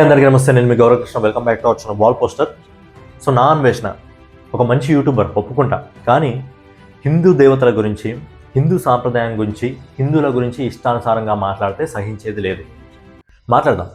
అందరికీ నమస్తే. నేను మీ Gaurav Krishna. Welcome back to our channel wall poster. So నా అన్వేషణ ఒక మంచి యూట్యూబర్ ఒప్పుకుంటా, కానీ హిందూ దేవతల గురించి, హిందూ సాంప్రదాయం గురించి, హిందువుల గురించి ఇష్టానుసారంగా మాట్లాడితే సహించేది లేదు. మాట్లాడదాం.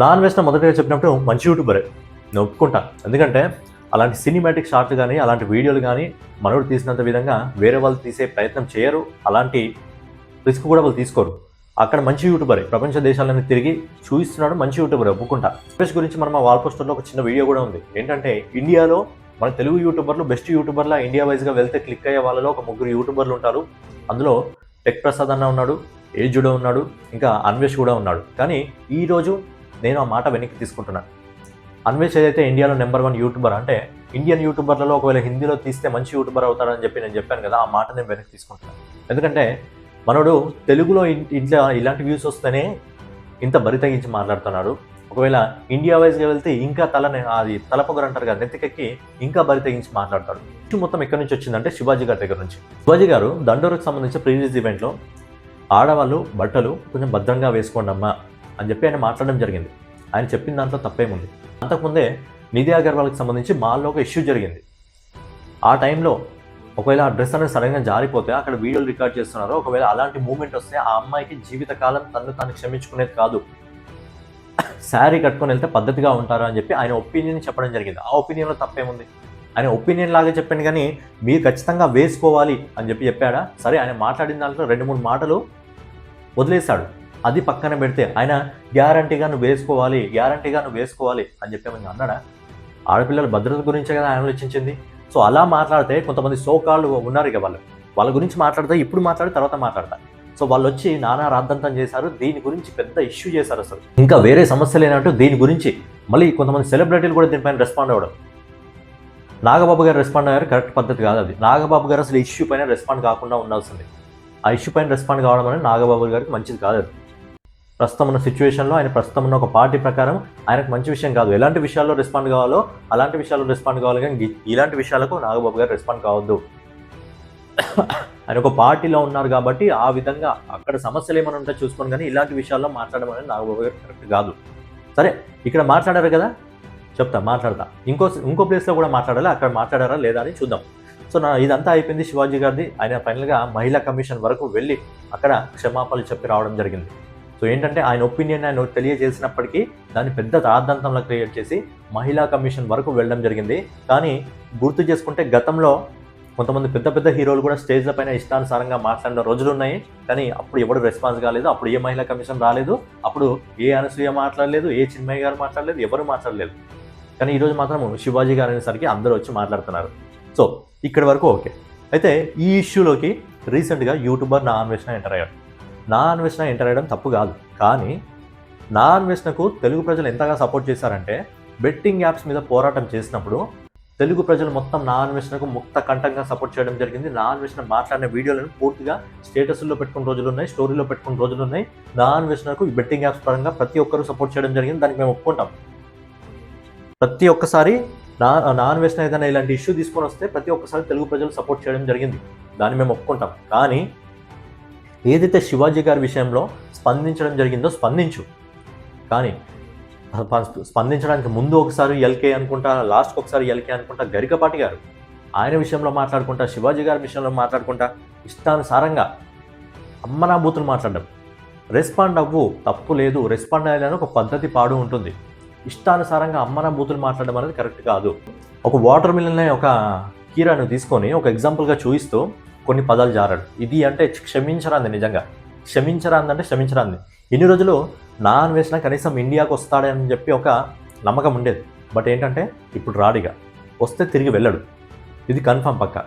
నా అన్వేషణ మొదటిగా చెప్పినప్పుడు మంచి యూట్యూబరే నేను ఒప్పుకుంటా. ఎందుకంటే అలాంటి సినిమాటిక్ షార్ట్లు కానీ, అలాంటి వీడియోలు కానీ మనోడు తీసినంత విధంగా వేరే వాళ్ళు తీసే ప్రయత్నం చేయరు. అలాంటి రిస్క్ కూడా వాళ్ళు తీసుకోరు. అక్కడ మంచి యూట్యూబరే, ప్రపంచ దేశాలను తిరిగి చూపిస్తున్నాడు. మంచి యూట్యూబర్ ఒప్పుకుంటా. అన్వేష్ గురించి మనం వాల్ పోస్టర్లో ఒక చిన్న వీడియో కూడా ఉంది. ఏంటంటే ఇండియాలో మన తెలుగు యూట్యూబర్లు బెస్ట్ యూట్యూబర్లా ఇండియా వైజ్గా వెళ్తే క్లిక్ అయ్యే వాళ్ళలో ఒక 3 యూట్యూబర్లు ఉంటారు. అందులో టెక్ ప్రసాద్ అన్న ఉన్నాడు, ఏజుడో ఉన్నాడు, ఇంకా అన్వేష్ కూడా ఉన్నాడు. కానీ ఈరోజు నేను ఆ మాట వెనక్కి తీసుకుంటున్నాను. అన్వేష్ ఏదైతే ఇండియాలో నెంబర్ 1 యూట్యూబర్, అంటే ఇండియన్ యూట్యూబర్లలో ఒకవేళ హిందీలో తీస్తే మంచి యూట్యూబర్ అవుతారని చెప్పి నేను చెప్పాను కదా, ఆ మాట నేను వెనక్కి తీసుకుంటున్నాను. ఎందుకంటే మనోడు తెలుగులో ఇంట్లో ఇలాంటి వ్యూస్ వస్తేనే ఇంత బరి తగ్గించి మాట్లాడుతున్నాడు. ఒకవేళ ఇండియా వైజ్గా వెళ్తే ఇంకా తలపొగరు అంటారు కదా, నెత్తికెక్కి ఇంకా బరి తగ్గించి మాట్లాడతాడు. ఇష్యూ మొత్తం ఎక్కడి నుంచి వచ్చిందంటే శివాజీ గారి దగ్గర నుంచి. శివాజీ గారు దండోరకు సంబంధించిన ప్రీవియస్ ఈవెంట్లో ఆడవాళ్ళు బట్టలు కొంచెం భద్రంగా వేసుకోండి అమ్మా అని చెప్పి ఆయన మాట్లాడడం జరిగింది. ఆయన చెప్పిన దాంట్లో తప్పేముంది. అంతకుముందే నిధి అగర్వాల్కి సంబంధించి మాల్లో ఒక ఇష్యూ జరిగింది. ఆ టైంలో ఒకవేళ ఆ డ్రెస్ అనేది సడన్గా జారిపోతే అక్కడ వీడియోలు రికార్డ్ చేస్తున్నారు. ఒకవేళ అలాంటి మూమెంట్ వస్తే ఆ అమ్మాయికి జీవితకాలం తను క్షమించుకునేది కాదు. శారీ కట్టుకొని వెళ్తే పద్ధతిగా ఉంటారు అని చెప్పి ఆయన ఒపీనియన్ చెప్పడం జరిగింది. ఆ ఒపీనియన్లో తప్పేముంది? ఆయన ఒపీనియన్ లాగా చెప్పాను, కానీ మీరు ఖచ్చితంగా వేసుకోవాలి అని చెప్పాడా? సరే, ఆయన మాట్లాడిన దాంట్లో 2-3 మాటలు వదిలేశాడు. అది పక్కన పెడితే ఆయన గ్యారంటీగా నువ్వు వేసుకోవాలి అని చెప్పి అన్నాడా? ఆడపిల్లల భద్రత గురించే కదా ఆయన ఆలోచించింది. సో అలా మాట్లాడితే కొంతమంది సోకాళ్ళు ఉన్నారు ఇక వాళ్ళ గురించి మాట్లాడితే ఇప్పుడు మాట్లాడి తర్వాత మాట్లాడతారు. సో వాళ్ళు వచ్చి నానా రాద్దంతం చేశారు. దీని గురించి పెద్ద ఇష్యూ చేశారు. అసలు ఇంకా వేరే సమస్యలు ఏంటంటే దీని గురించి మళ్ళీ కొంతమంది సెలబ్రిటీలు కూడా దీనిపైన రెస్పాండ్ అవ్వడం. నాగబాబు గారు రెస్పాండ్ అయ్యారు, కరెక్ట్ పద్ధతి కాదు అది. నాగబాబు గారు అసలు ఇష్యూ పైన రెస్పాండ్ కాకుండా ఉండాల్సింది. ఆ ఇష్యూ పైన రెస్పాండ్ కావడం అనేది నాగబాబు గారికి మంచిది కాదు. అది ప్రస్తుతం ఉన్న సిచ్యువేషన్లో ఆయన ప్రస్తుతం ఉన్న ఒక పార్టీ ప్రకారం ఆయనకు మంచి విషయం కాదు. ఎలాంటి విషయాల్లో రెస్పాండ్ కావాలో అలాంటి విషయాల్లో రెస్పాండ్ కావాలి, కానీ ఇలాంటి విషయాలకు నాగబాబు గారు రెస్పాండ్ కావద్దు. ఆయన ఒక పార్టీలో ఉన్నారు కాబట్టి ఆ విధంగా అక్కడ సమస్యలు ఏమైనా ఉంటే చూసుకోండి, కానీ ఇలాంటి విషయాల్లో మాట్లాడడం అనేది నాగబాబు గారు కరెక్ట్ కాదు. సరే, ఇక్కడ మాట్లాడారు కదా, మాట్లాడతా. ఇంకో ప్లేస్లో కూడా మాట్లాడాలి, అక్కడ మాట్లాడారా లేదా అని చూద్దాం. సో ఇదంతా అయిపోయింది శివాజీ గారిది. ఆయన ఫైనల్గా మహిళా కమిషన్ వరకు వెళ్ళి అక్కడ క్షమాపణలు చెప్పి రావడం జరిగింది. సో ఏంటంటే ఆయన ఒపీనియన్ ఆయన తెలియజేసినప్పటికీ దాన్ని పెద్ద రాద్ధాంతంలో క్రియేట్ చేసి మహిళా కమిషన్ వరకు వెళ్ళడం జరిగింది. కానీ గుర్తు చేసుకుంటే గతంలో కొంతమంది పెద్ద హీరోలు కూడా స్టేజ్ల పైన ఇష్టానుసారంగా మాట్లాడిన రోజులు ఉన్నాయి. కానీ అప్పుడు ఎవరు రెస్పాన్స్ కాలేదు. అప్పుడు ఏ మహిళా కమిషన్ రాలేదు. అప్పుడు ఏ అనసూయ మాట్లాడలేదు, ఏ చిన్మయ్య గారు మాట్లాడలేదు, ఎవరు మాట్లాడలేదు. కానీ ఈరోజు మాత్రం శివాజీ గారు అనేసరికి అందరూ వచ్చి మాట్లాడుతున్నారు. సో ఇక్కడి వరకు ఓకే. అయితే ఈ ఇష్యూలోకి రీసెంట్గా యూట్యూబర్ నా అన్వేషణ ఎంటర్ అయ్యాడు. నా అన్వేషణ ఎంటర్ అయ్యడం తప్పు కాదు, కానీ నా అన్వేషణకు తెలుగు ప్రజలు ఎంతగా సపోర్ట్ చేశారంటే బెట్టింగ్ యాప్స్ మీద పోరాటం చేసినప్పుడు తెలుగు ప్రజలు మొత్తం నా అన్వేషణకు ముక్త కంఠంగా సపోర్ట్ చేయడం జరిగింది. నా అన్వేషణ మాట్లాడిన వీడియోలను పూర్తిగా స్టేటస్లో పెట్టుకున్న రోజులు ఉన్నాయి, స్టోరీలో పెట్టుకున్న రోజులు ఉన్నాయి. నా అన్వేషణకు ఈ బెట్టింగ్ యాప్స్ పరంగా ప్రతి ఒక్కరూ సపోర్ట్ చేయడం జరిగింది. దానికి మేము ఒప్పుకుంటాం. ప్రతి ఒక్కసారి నా అన్వేషణ ఏదైనా ఇలాంటి ఇష్యూ తీసుకొని వస్తే ప్రతి ఒక్కసారి తెలుగు ప్రజలు సపోర్ట్ చేయడం జరిగింది. దాన్ని మేము ఒప్పుకుంటాం. కానీ ఏదైతే శివాజీ గారి విషయంలో స్పందించడం జరిగిందో స్పందించు, కానీ స్పందించడానికి ముందు ఒకసారి ఎల్కే అనుకుంటా, లాస్ట్కి ఒకసారి ఎల్కే అనుకుంటా గరికపాటి గారు ఆయన విషయంలో మాట్లాడుకుంటా, శివాజీ గారి విషయంలో మాట్లాడుకుంటా ఇష్టానుసారంగా అమ్మనా బూతులు మాట్లాడడం. రెస్పాండ్ అవ్వు, తప్పు లేదు. రెస్పాండ్ అయ్యాలని ఒక పద్ధతి పాడు ఉంటుంది. ఇష్టానుసారంగా అమ్మనా బూతులు మాట్లాడడం అనేది కరెక్ట్ కాదు. ఒక వాటర్ మిలన్ ఒక కీరాను తీసుకొని ఒక ఎగ్జాంపుల్గా చూపిస్తూ కొన్ని పదాలు జారాడు. ఇది అంటే క్షమించరాంది, నిజంగా క్షమించరాంది. ఇన్ని రోజులు నా అన్వేషణ కనీసం ఇండియాకు వస్తాడని చెప్పి ఒక నమ్మకం ఉండేది. బట్ ఏంటంటే ఇప్పుడు రాడిగా, వస్తే తిరిగి వెళ్ళడు. ఇది కన్ఫర్మ్ పక్క.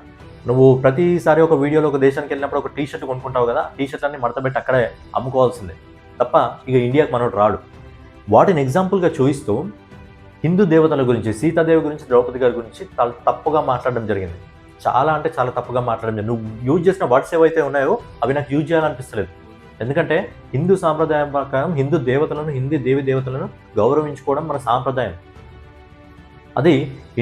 నువ్వు ప్రతిసారి ఒక వీడియోలో ఒక దేశానికి వెళ్ళినప్పుడు ఒక టీషర్ట్ కొనుక్కుంటావు కదా, టీషర్ట్ అన్ని మడతపెట్టి అక్కడే అమ్ముకోవాల్సిందే తప్ప ఇక ఇండియాకి మనోడు రాడు. వాటిని ఎగ్జాంపుల్గా చూపిస్తూ హిందూ దేవతల గురించి, సీతాదేవి గురించి, ద్రౌపది గారి గురించి తప్పుగా మాట్లాడడం జరిగింది. చాలా అంటే చాలా తప్పుగా మాట్లాడడం. నువ్వు యూజ్ చేసిన వర్డ్స్ ఏవైతే ఉన్నాయో అవి నాకు యూజ్ చేయాలనిపిస్తలేదు. ఎందుకంటే హిందూ సాంప్రదాయం ప్రకారం హిందూ దేవతలను, హిందూ దేవి దేవతలను గౌరవించుకోవడం మన సాంప్రదాయం. అది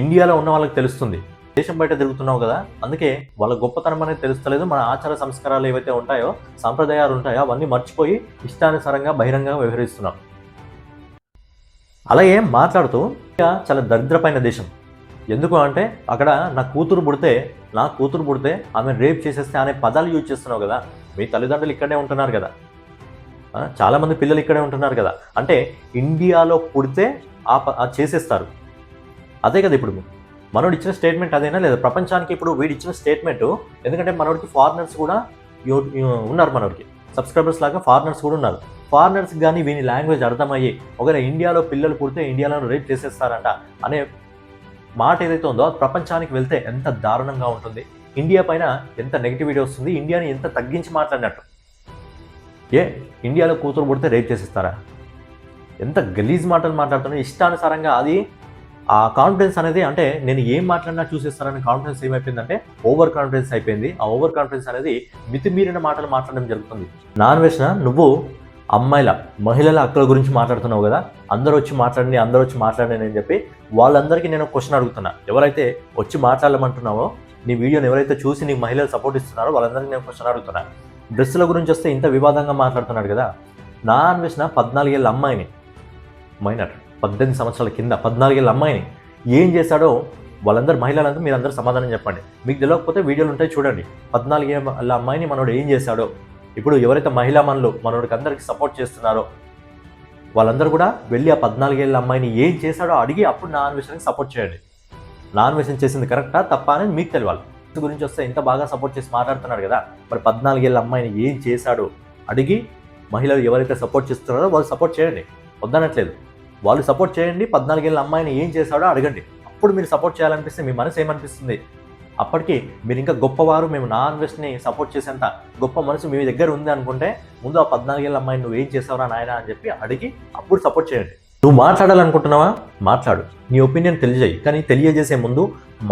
ఇండియాలో ఉన్న వాళ్ళకి తెలుస్తుంది. దేశం బయట తిరుగుతున్నావు కదా, అందుకే వాళ్ళ గొప్పతనం అనేది తెలుస్తలేదు. మన ఆచార సంస్కారాలు ఏవైతే ఉంటాయో, సాంప్రదాయాలు ఉంటాయో అవన్నీ మర్చిపోయి ఇష్టానుసారంగా బహిరంగంగా వ్యవహరిస్తున్నాం. అలాగే మాట్లాడుతూ ఇక చాలా దరిద్రపైన దేశం. ఎందుకు అంటే అక్కడ నా కూతురు పుడితే ఆమె రేప్ చేసేస్తే అనే పదాలు యూజ్ చేస్తున్నావు కదా. మీ తల్లిదండ్రులు ఇక్కడే ఉంటున్నారు కదా, చాలామంది పిల్లలు ఇక్కడే ఉంటున్నారు కదా. అంటే ఇండియాలో పుడితే చేసేస్తారు. అదే కదా ఇప్పుడు మనోడు ఇచ్చిన స్టేట్మెంట్ అదేనా లేదా ప్రపంచానికి? ఇప్పుడు వీడు ఇచ్చిన స్టేట్మెంట్, ఎందుకంటే మనోడికి ఫారినర్స్ కూడా ఉన్నారు, మనోడికి సబ్స్క్రైబర్స్ లాగా ఫారినర్స్ కూడా ఉన్నారు. ఫారినర్స్ కానీ వీని లాంగ్వేజ్ అర్థమయ్యి ఒకవేళ ఇండియాలో పిల్లలు పుడితే ఇండియాలో రేప్ చేసేస్తారంట అనే మాట ఏదైతే ఉందో ప్రపంచానికి వెళ్తే ఎంత దారుణంగా ఉంటుంది. ఇండియా పైన ఎంత నెగిటివిటీ వస్తుంది, ఇండియాని ఎంత తగ్గించి మాట్లాడినట్టు. ఇండియాలో కూతురు పుడితే రేప్ చేసేస్తారా? ఎంత గలీజ్ మాటలు మాట్లాడుతున్నా ఇష్టానుసారంగా. అది ఆ కాన్ఫిడెన్స్ అనేది, అంటే నేను ఏం మాట్లాడినా చూసేస్తారనే కాన్ఫిడెన్స్ ఏమైపోయిందంటే ఓవర్ కాన్ఫిడెన్స్ అయిపోయింది. ఆ ఓవర్ కాన్ఫిడెన్స్ అనేది మితిమీరిన మాటలు మాట్లాడడం జరుగుతుంది. నాన్ వెజ్ నువ్వు మహిళల హక్కుల గురించి మాట్లాడుతున్నావు కదా, అందరూ వచ్చి మాట్లాడండి అని చెప్పి వాళ్ళందరికీ నేను క్వశ్చన్ అడుగుతున్నా. ఎవరైతే వచ్చి మాట్లాడమంటున్నావో, నీ వీడియోని ఎవరైతే చూసి నీ మహిళలు సపోర్ట్ ఇస్తున్నారో వాళ్ళందరికీ నేను క్వశ్చన్ అడుగుతున్నా. డ్రెస్సుల గురించి వస్తే ఇంత వివాదంగా మాట్లాడుతున్నాడు కదా. నాన్ వెజ్ 14 ఏళ్ళ అమ్మాయిని, మైనర్ 18 సంవత్సరాల కింద 14 ఏళ్ళ అమ్మాయిని ఏం చేశాడో వాళ్ళందరూ మహిళలంతా మీరందరూ సమాధానం చెప్పండి. మీకు తెలియకపోతే వీడియోలు ఉంటాయి చూడండి. 14 ఏళ్ళ అమ్మాయిని మనోడు ఏం చేశాడో. ఇప్పుడు ఎవరైతే మహిళా మనోడికి అందరికీ సపోర్ట్ చేస్తున్నారో వాళ్ళందరూ కూడా వెళ్ళి ఆ 14 ఏళ్ళ అమ్మాయిని ఏం చేశాడో అడిగి అప్పుడు నాన్ వెజ్కి సపోర్ట్ చేయండి. నాన్ వెజ్ చేసింది కరెక్టా తప్పా అనేది మీకు తెలియాలి. గురించి వస్తే ఇంత బాగా సపోర్ట్ చేసి మాట్లాడుతున్నాడు కదా, మరి 14 ఏళ్ళ అమ్మాయిని ఏం చేశాడో అడిగి మహిళలు ఎవరైతే సపోర్ట్ చేస్తున్నారో వాళ్ళు సపోర్ట్ చేయండి, వద్దనట్లేదు. వాళ్ళు సపోర్ట్ చేయండి. 14 ఏళ్ళ అమ్మాయిని ఏం చేశాడో అడగండి. అప్పుడు మీరు సపోర్ట్ చేయాలనిపిస్తే మీ మనసు ఏమనిపిస్తుంది? అప్పటికి మీరు ఇంకా గొప్పవారు, మేము నాన్ వెజ్ని సపోర్ట్ చేసేంత గొప్ప మనసు మీ దగ్గర ఉంది అనుకుంటే ముందు ఆ 14 ఏళ్ళ అమ్మాయిని నువ్వు ఏం చేసావురా నాయన అని చెప్పి అడిగి అప్పుడు సపోర్ట్ చేయండి. నువ్వు మాట్లాడాలనుకుంటున్నావా? మాట్లాడు, నీ ఒపీనియన్ తెలియజేయి. కానీ తెలియజేసే ముందు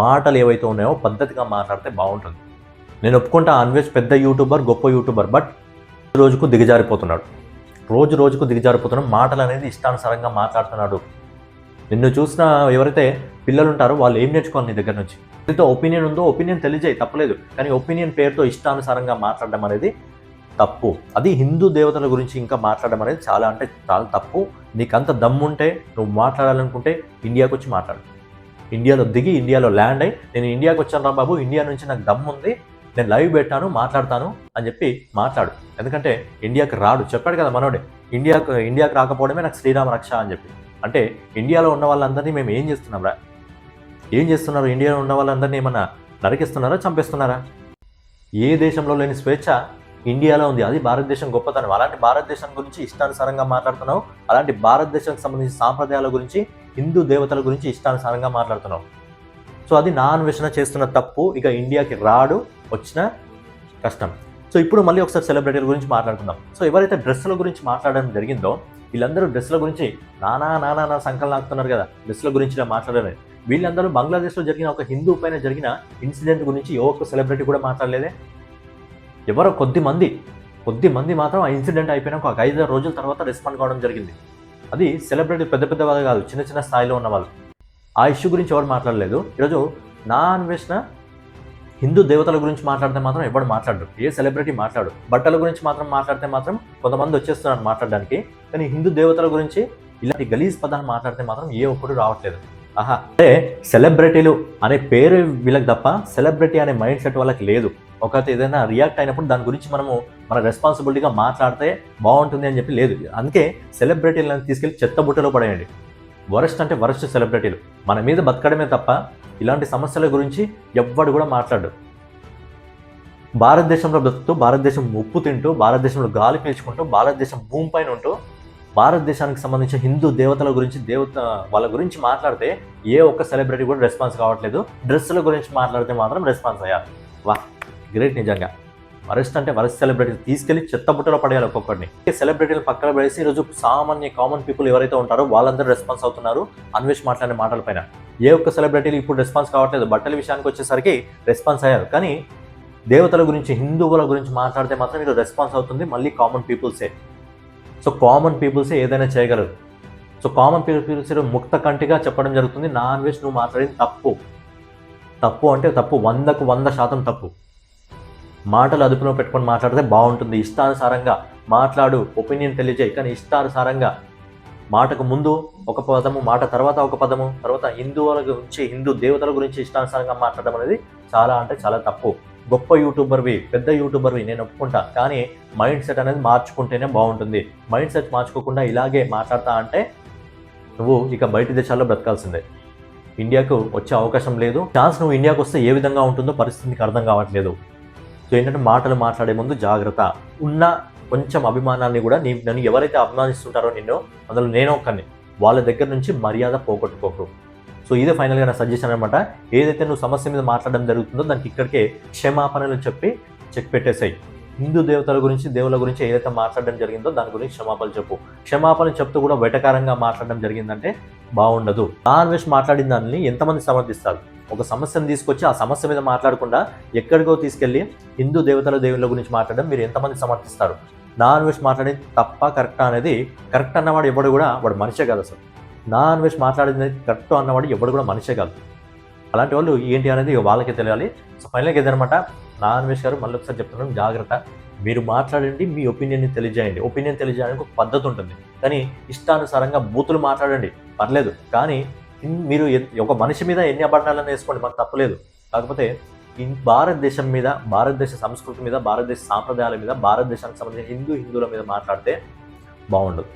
మాటలు ఏవైతే ఉన్నాయో పద్ధతిగా మాట్లాడితే బాగుంటుంది. నేను ఒప్పుకుంటా అన్వేష్ పెద్ద యూట్యూబర్, గొప్ప యూట్యూబర్, బట్ రోజుకు దిగజారిపోతున్నాడు. రోజుకు దిగజారిపోతున్నాడు. మాటలు అనేది ఇష్టానుసారంగా మాట్లాడుతున్నాడు. నిన్ను చూసిన ఎవరైతే పిల్లలు ఉంటారో వాళ్ళు ఏం నేర్చుకోవాలి నీ దగ్గర నుంచి? ఏదైతే ఒపీనియన్ ఉందో ఒపీనియన్ తెలియజేయి, తప్పలేదు. కానీ ఒపీనియన్ పేరుతో ఇష్టానుసారంగా మాట్లాడడం అనేది తప్పు. అది హిందూ దేవతల గురించి ఇంకా మాట్లాడడం అనేది చాలా అంటే చాలా తప్పు. నీకు అంత దమ్ముంటే నువ్వు మాట్లాడాలనుకుంటే ఇండియాకి వచ్చి మాట్లాడు. ఇండియాలో దిగి ఇండియాలో ల్యాండ్ అయ్యి నేను ఇండియాకి వచ్చాను రా బాబు, ఇండియా నుంచి నాకు దమ్ము ఉంది, నేను లైవ్ పెట్టాను, మాట్లాడతాను అని చెప్పి మాట్లాడు. ఎందుకంటే ఇండియాకి రాడు, చెప్పాడు కదా మనోడే, ఇండియాకి రాకపోవడమే నాకు శ్రీరామ రక్ష అని చెప్పి. అంటే ఇండియాలో ఉన్న వాళ్ళందరినీ మేము ఏం చేస్తున్నాం రా? ఏం చేస్తున్నారు? ఇండియాలో ఉన్న వాళ్ళందరినీ ఏమన్నా నరికిస్తున్నారా, చంపేస్తున్నారా? ఏ దేశంలో లేని స్వేచ్ఛ ఇండియాలో ఉంది. అది భారతదేశం గొప్పతనం. అలాంటి భారతదేశం గురించి ఇష్టానుసారంగా మాట్లాడుతున్నావు. అలాంటి భారతదేశానికి సంబంధించిన సాంప్రదాయాల గురించి, హిందూ దేవతల గురించి ఇష్టానుసారంగా మాట్లాడుతున్నావు. సో అది నాన్ వెజ్న చేస్తున్న తప్పు. ఇక ఇండియాకి రాడు, వచ్చిన కష్టం. సో ఇప్పుడు మళ్ళీ ఒకసారి సెలబ్రిటీల గురించి మాట్లాడుకుందాం. సో ఎవరైతే డ్రెస్సుల గురించి మాట్లాడడం జరిగిందో వీళ్ళందరూ డ్రెస్సుల గురించి నానా సంకలనం ఆగుతున్నారు కదా, డ్రెస్సుల గురించి మాట్లాడలేదు. వీళ్ళందరూ బంగ్లాదేశ్లో జరిగిన ఒక హిందూ పైన జరిగిన ఇన్సిడెంట్ గురించి ఏ ఒక్క సెలబ్రిటీ కూడా మాట్లాడలేదే. ఎవరో కొద్ది మంది మాత్రం ఆ ఇన్సిడెంట్ అయిపోయినా ఒక 5 రోజుల తర్వాత రెస్పాండ్ కావడం జరిగింది. అది సెలబ్రిటీ పెద్ద వాళ్ళు కాదు, చిన్న స్థాయిలో ఉన్న వాళ్ళు. ఆ ఇష్యూ గురించి ఎవరు మాట్లాడలేదు. ఈరోజు నాన్ వెజ్న హిందూ దేవతల గురించి మాట్లాడితే మాత్రం ఎవరు మాట్లాడరు, ఏ సెలబ్రిటీ మాట్లాడు. బట్టల గురించి మాత్రం మాట్లాడితే మాత్రం కొంతమంది వచ్చేస్తున్నారు మాట్లాడడానికి. కానీ హిందూ దేవతల గురించి ఇలాంటి గలీజ్ పదాలు మాట్లాడితే మాత్రం ఏ ఒక్కడు రావట్లేదు. అంటే సెలబ్రిటీలు అనే పేరు వీళ్ళకి తప్ప సెలబ్రిటీ అనే మైండ్ సెట్ వాళ్ళకి లేదు. ఒకటి ఏదైనా రియాక్ట్ అయినప్పుడు దాని గురించి మన రెస్పాన్సిబిలిటీగా మాట్లాడితే బాగుంటుంది అని చెప్పి లేదు. అందుకే సెలబ్రిటీలను తీసుకెళ్ళి చెత్త బుట్టలో పడేయండి. వరస్ట్ అంటే వరస్ట్ సెలబ్రిటీలు. మన మీద బతకడమే తప్ప ఇలాంటి సమస్యల గురించి ఎవ్వడు కూడా మాట్లాడు. భారతదేశంలో బ్రతుకుతూ, భారతదేశం ఉప్పు తింటూ, భారతదేశంలో గాలి పీల్చుకుంటూ, భారతదేశం భూమి పైన ఉంటూ, భారతదేశానికి సంబంధించిన హిందూ దేవతల గురించి వాళ్ళ గురించి మాట్లాడితే ఏ ఒక్క సెలబ్రిటీ కూడా రెస్పాన్స్ కావట్లేదు. డ్రెస్సుల గురించి మాట్లాడితే మాత్రం రెస్పాన్స్ అయ్యారు. వా, గ్రేట్. నిజంగా వరస్ట్ అంటే వరస్ట్ సెలబ్రిటీ తీసుకెళ్లి చెత్త బుట్టలో పడేయాలి ఒక్కొక్కరిని. సెలబ్రిటీలు పక్కన పడేసి ఈరోజు కామన్ పీపుల్ ఎవరైతే ఉంటారో వాళ్ళందరూ రెస్పాన్స్ అవుతున్నారు అన్వేష్ మాట్లాడే మాటల పైన. ఏ ఒక్క సెలబ్రిటీలు ఇప్పుడు రెస్పాన్స్ కావట్లేదు. బట్టల విషయానికి వచ్చేసరికి రెస్పాన్స్ అయ్యారు. కానీ దేవతల గురించి, హిందువుల గురించి మాట్లాడితే మాత్రం ఇది రెస్పాన్స్ అవుతుంది మళ్ళీ కామన్ పీపుల్సే. సో కామన్ పీపుల్సే ఏదైనా చేయగలరు. సో కామన్ పీపుల్స్ ముక్త కంటిగా చెప్పడం జరుగుతుంది, నాన్ వెజ్ నువ్వు మాట్లాడింది తప్పు అంటే తప్పు, 100కు 100% తప్పు. మాటలు అదుపులో పెట్టుకొని మాట్లాడితే బాగుంటుంది. ఇష్టానుసారంగా మాట్లాడు, ఒపీనియన్ తెలియజేయి. కానీ ఇష్టానుసారంగా మాటకు ముందు ఒక పదము, మాట తర్వాత ఒక పదము, తర్వాత హిందువుల గురించి, హిందూ దేవతల గురించి ఇష్టానుసారంగా మాట్లాడడం అనేది చాలా అంటే చాలా తప్పు. గొప్ప యూట్యూబర్వి, పెద్ద యూట్యూబర్వి నేను ఒప్పుకుంటా, కానీ మైండ్ సెట్ అనేది మార్చుకుంటేనే బాగుంటుంది. మైండ్ సెట్ మార్చుకోకుండా ఇలాగే మాట్లాడతా అంటే నువ్వు ఇక బయట దేశాల్లో బ్రతకాల్సిందే. ఇండియాకు వచ్చే అవకాశం లేదు. ఛాన్స్ నువ్వు ఇండియాకు వస్తే ఏ విధంగా ఉంటుందో పరిస్థితికి అర్థం కావట్లేదు. సో ఏంటంటే మాటలు మాట్లాడే ముందు జాగ్రత్త. ఉన్న కొంచెం అభిమానాన్ని కూడా నన్ను ఎవరైతే అభిమానిస్తుంటారో నిన్ను, అందులో నేను ఒక్కడిని, వాళ్ళ దగ్గర నుంచి మర్యాద పోగొట్టుకోకు. సో ఇదే ఫైనల్గా నా సజెషన్ అనమాట. ఏదైతే నువ్వు సమస్య మీద మాట్లాడడం జరుగుతుందో దానికి ఇక్కడికే క్షమాపణలు చెప్పి చెక్ పెట్టేసాయి. హిందూ దేవతల గురించి, దేవుల గురించి ఏదైతే మాట్లాడడం జరిగిందో దాని గురించి క్షమాపణలు చెప్పు. క్షమాపణ చెప్తూ కూడా వెటకారంగా మాట్లాడడం జరిగిందంటే బాగుండదు. నాన్ వెజ్ మాట్లాడిన దాన్ని ఎంతమంది సమర్థిస్తారు? ఒక సమస్యను తీసుకొచ్చి ఆ సమస్య మీద మాట్లాడకుండా ఎక్కడికో తీసుకెళ్ళి హిందూ దేవతల దేవుళ్ళ గురించి మాట్లాడడం మీరు ఎంతమంది సమర్థిస్తారు? నాన్ వెజ్ మాట్లాడేది తప్ప కరెక్టా అనేది, కరెక్ట్ అన్నవాడు ఎవడు కూడా వాడు మనిషే కాదు. అసలు నాన్ వెజ్ మాట్లాడింది కరెక్ట్ అన్నవాడు ఎవడు కూడా మనిషే కాదు. అలాంటి వాళ్ళు ఏంటి అనేది వాళ్ళకే తెలియాలి. సో ఫైనల్గా ఏదనమాట, నాన్ వెజ్ గారు మళ్ళీ ఒకసారి చెప్తున్నాను, జాగ్రత్త. మీరు మాట్లాడండి, మీ ఒపీనియన్ని తెలియజేయండి. ఒపీనియన్ తెలియజేయడానికి ఒక పద్ధతి ఉంటుంది, కానీ ఇష్టానుసారంగా బూతులు మాట్లాడండి పర్లేదు, కానీ మీరు ఒక మనిషి మీద ఎన్ని అబద్ధాలను వేసుకోండి, మాకు తప్పలేదు. కాకపోతే భారతదేశం మీద, భారతదేశ సంస్కృతి మీద, భారతదేశ సాంప్రదాయాల మీద, భారతదేశానికి సంబంధించిన హిందువుల మీద మాట్లాడితే బాగుండదు.